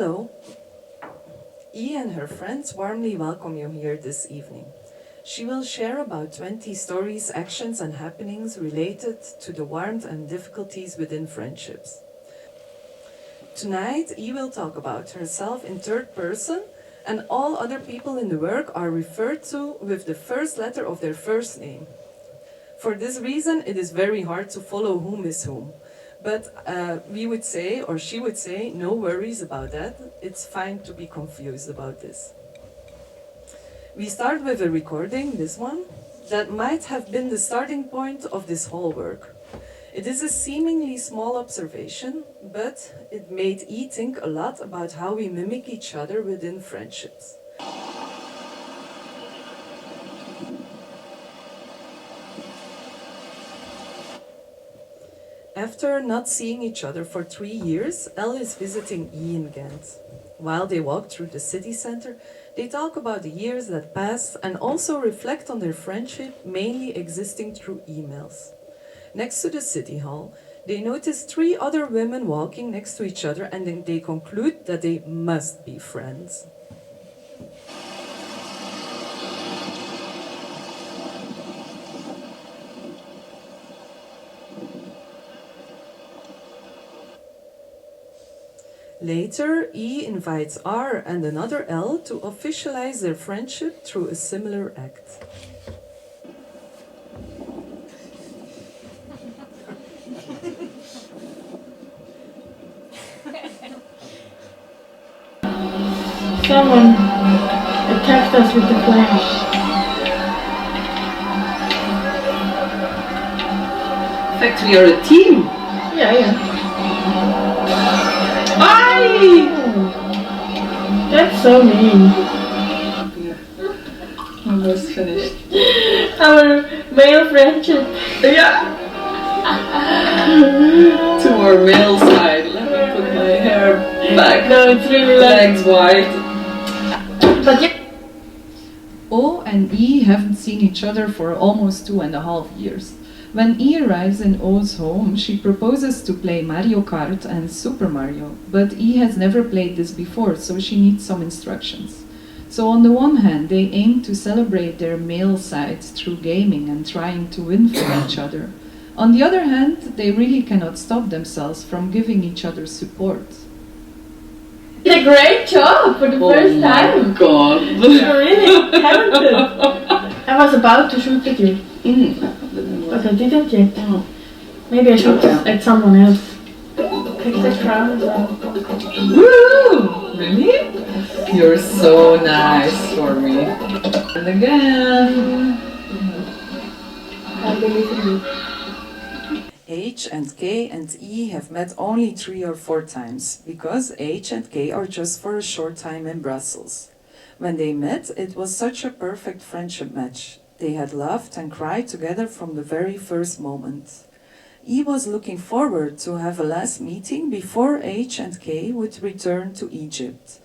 Hello. E and her friends warmly welcome you here this evening. She will share about 20 stories, actions, and happenings related to the warmth and difficulties within friendships. Tonight, E will talk about herself in third person, and all other people in the work are referred to with the first letter of their first name. For this reason, it is very hard to follow whom is whom. But we would say, or she would say, no worries about that. It's fine to be confused about this. We start with a recording, this one, that might have been the starting point of this whole work. It is a seemingly small observation, but it made E think a lot about how we mimic each other within friendships. After not seeing each other for 3 years, Elle is visiting E in Ghent. While they walk through the city center, they talk about the years that passed and also reflect on their friendship, mainly existing through emails. Next to the city hall, they notice 3 other women walking next to each other, and then they conclude that they must be friends. Later, E invites R and another L to officialize their friendship through a similar act. Someone attacked us with the flash. In fact, we are a team. Yeah. Aye! That's so mean. Almost finished. Our male friendship. Yeah! To our male side. Let me put my hair back. No, it's really legs wide. But yeah. O and E haven't seen each other for almost 2.5 years. When E arrives in O's home, she proposes to play Mario Kart and Super Mario, but E has never played this before, so she needs some instructions. So on the one hand, they aim to celebrate their male sides through gaming and trying to win from each other. On the other hand, they really cannot stop themselves from giving each other support. You did a great job for the first time. Oh my god. You're really talented. I was about to shoot at you. But I didn't yet. Maybe I should at someone else. Pick the crown as well. Woo! Really? You're so nice for me. And again. I believe in you. H and K and E have met only 3 or 4 times, because H and K are just for a short time in Brussels. When they met, it was such a perfect friendship match. They had laughed and cried together from the very first moment. E was looking forward to have a last meeting before H and K would return to Egypt.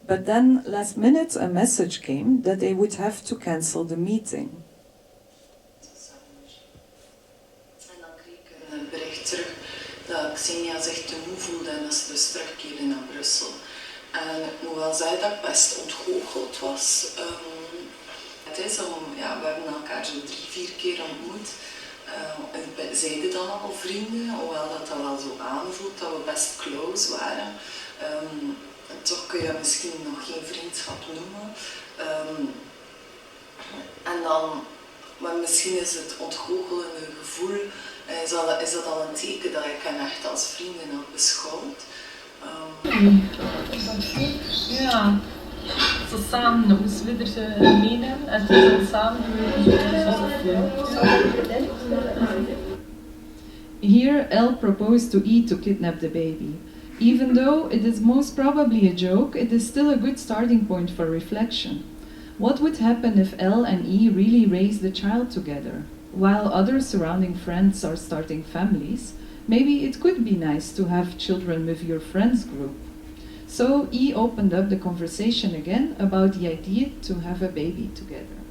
But then, last minute, a message came that they would have to cancel the meeting. En dan kreeg ik een bericht terug dat Xenia zich te moe voelde en dat ze dus terugkeerde naar Brussel. En ik moet wel zeggen dat ik best ontgoocheld was. Het is we hebben elkaar zo 3-4 keer ontmoet. Zeiden dan al vrienden, hoewel dat wel zo aanvoelt dat we best close waren. Toch kun je misschien nog geen vriendschap noemen. En dan, maar misschien is het ontgoochelende gevoel, is dat al een teken dat ik hen echt als vrienden had beschouwd. Ja, zo samen nog eens weer meenemen en zo samen Here, Elle proposed to E to kidnap the baby. Even though it is most probably a joke, it is still a good starting point for reflection. What would happen if Elle and E really raised the child together? While other surrounding friends are starting families, maybe it could be nice to have children with your friends group. So E opened up the conversation again about the idea to have a baby together.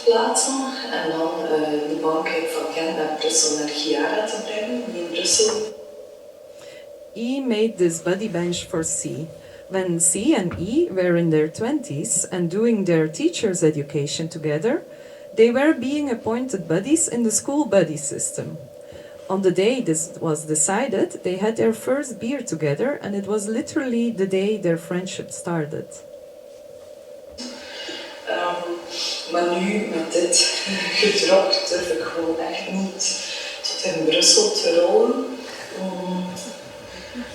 plaatsen en dan de bank van Gent naar Brussel naar Chiara te brengen, die in Brussel. E made this buddy bench for C. When C and E were in their 20s and doing their teacher's education together, they were being appointed buddies in the school buddy system. On the day this was decided, they had their first beer together, and it was literally the day their friendship started. Maar nu, met dit gedrag, durf ik gewoon echt niet tot in Brussel te rollen.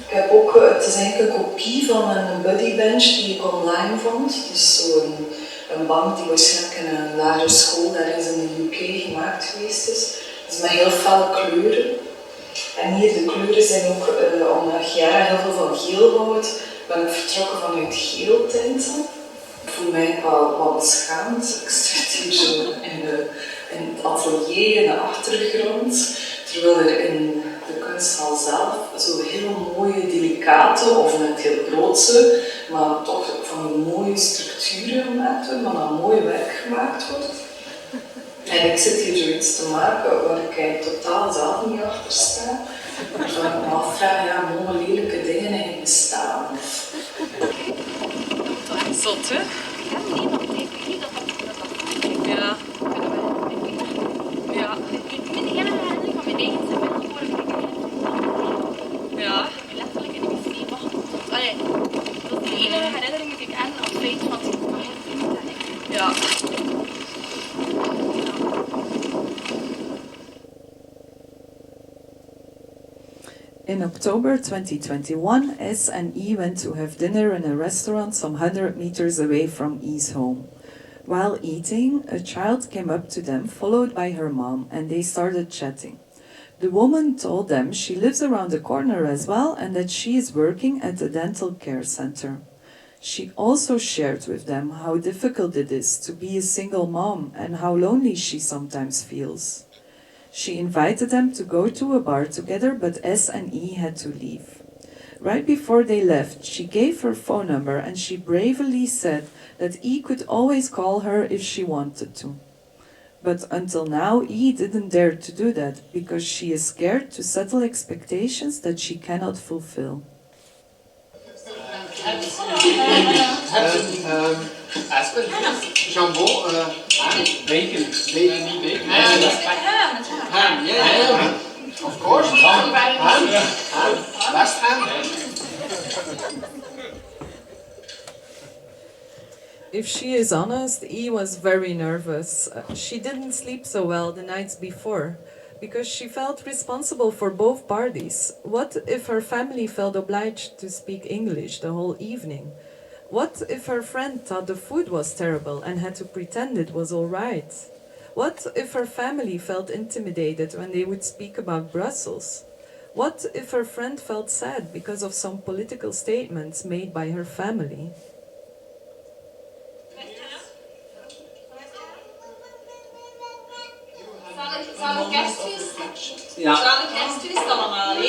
Ik heb ook, het is eigenlijk een kopie van een buddy bench die ik online vond. Dus zo'n bank die waarschijnlijk in een lagere school ergens in de UK gemaakt geweest is. Dus met heel felle kleuren. En hier, de kleuren zijn ook, omdat Chiara heel veel van geel houdt, ben ik vertrokken vanuit geel tinten. Ik voel mij wel wat beschaamd. Ik zit hier zo in het atelier, in de achtergrond. Terwijl er in de kunsthal zelf zo heel mooie, delicate, of net heel grootse, maar toch van die mooie structuren gemaakt worden, maar dan mooi werk gemaakt wordt. En ik zit hier zoiets te maken waar ik eigenlijk totaal zelf niet achter sta. Waarvan ik me afvraag, ja, mogen lelijke dingen eigenlijk bestaan? Zot, hè? Ja, nee, maar ik denk niet dat dat Ja. Ja. Ik vind de hele herinnering van mijn eigen zijn wel horen. Ja. Ik heb letterlijk in de wc wachten. Allee, dat is de enige herinnering die ik aan het feit van het niet. Ja. In October 2021, S and E went to have dinner in a restaurant some 100 meters away from E's home. While eating, a child came up to them, followed by her mom, and they started chatting. The woman told them she lives around the corner as well and that she is working at a dental care center. She also shared with them how difficult it is to be a single mom and how lonely she sometimes feels. She invited them to go to a bar together, but S and E had to leave. Right before they left, she gave her phone number and she bravely said that E could always call her if she wanted to. But until now, E didn't dare to do that because she is scared to settle expectations that she cannot fulfill. Aspen, jambon, bacon. Niet bacon. Ham, yeah. Of course, ham. Best ham. If she is honest, E was very nervous. She didn't sleep so well the nights before because she felt responsible for both parties. What if her family felt obliged to speak English the whole evening? What if her friend thought the food was terrible and had to pretend it was all right? What if her family felt intimidated when they would speak about Brussels? What if her friend felt sad because of some political statements made by her family? Zal ik kerstfeest? Ja. Zal ik kerstfeest allemaal, hè?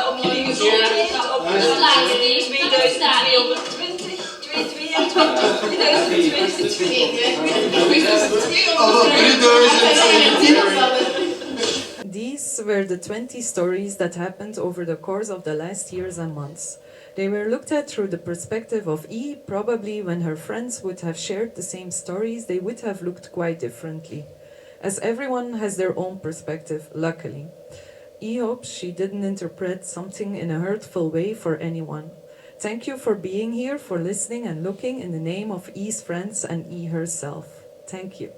Op jullie gezondheid, op 2220, 2022. These were the 20 stories that happened over the course of the last years and months. They were looked at through the perspective of E. Probably when her friends would have shared the same stories, they would have looked quite differently. As everyone has their own perspective, luckily. E hopes she didn't interpret something in a hurtful way for anyone. Thank you for being here, for listening and looking in the name of E's friends and E herself. Thank you.